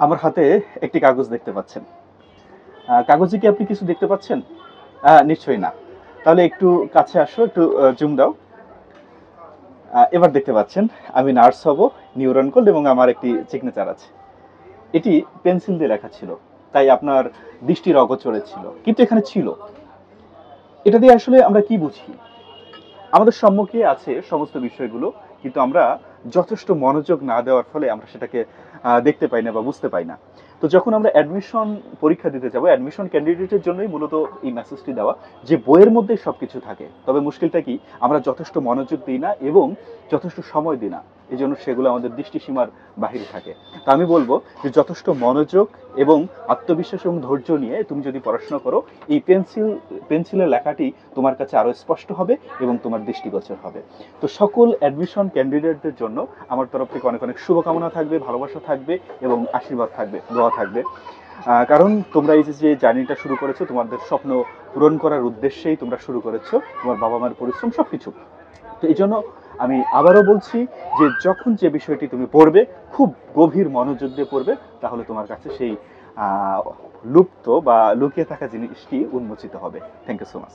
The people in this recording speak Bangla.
আমার হাতে একটি কাগজ দেখতে পাচ্ছেন। কাগজে কি আপনি কিছু দেখতে পাচ্ছেন? নিশ্চয়ই না। তাহলে একটু কাছে আসো, একটু জুম দাও। এবার দেখতে পাচ্ছেন আমি নার্স হব, নিউরন কোড এবং আমার একটি সিগনেচার আছে। এটি পেন্সিল দিয়ে লেখা ছিল, তাই আপনার দৃষ্টির অগোচরে ছিল, কিন্তু এখানে ছিল। এটা দিয়ে আসলে আমরা কি বুঝি? আমাদের সম্মুখে আছে সমস্ত বিষয়গুলো, কিন্তু আমরা যথেষ্ট মনোযোগ না দেওয়ার ফলে আমরা সেটাকে দেখতে পাই না বা বুঝতে পাই না। তো যখন আমরা অ্যাডমিশন পরীক্ষা দিতে যাব, অ্যাডমিশন ক্যান্ডিডেটের জন্যই মূলত এই মেসেজটি দেওয়া, যে বইয়ের মধ্যে সবকিছু থাকে, তবে মুশকিলটা কি, আমরা যথেষ্ট মনোযোগ দিই না এবং যথেষ্ট সময় দিই না। এই জন্য সেগুলো আমাদের দৃষ্টিসীমার বাহিরে থাকে। তা আমি বলবো যে যথেষ্ট মনোযোগ এবং আত্মবিশ্বাস এবং ধৈর্য নিয়ে তুমি যদি পড়াশোনা করো, এই পেন্সিলের লেখাটি তোমার কাছে আরো স্পষ্ট হবে এবং তোমার দৃষ্টিগোচর হবে। তো সকল অ্যাডমিশন ক্যান্ডিডেটদের জন্য আমার তরফ থেকে অনেক অনেক শুভকামনা থাকবে, ভালোবাসা থাকবে এবং আশীর্বাদ থাকবে, দোয়া থাকবে। কারণ তোমরা এই যে জার্নিটা শুরু করেছো, তোমাদের স্বপ্ন পূরণ করার উদ্দেশ্যেই তোমরা শুরু করেছো, তোমার বাবা মার পরিশ্রম সবকিছু। তো এই জন্য আমি আবারও বলছি যে যখন যে বিষয়টি তুমি পড়বে, খুব গভীর মনোযোগ দিয়ে পড়বে, তাহলে তোমার কাছে সেই লুপ্ত বা লুকিয়ে থাকা জিনিসটি উন্মোচিত হবে। Thank you so much.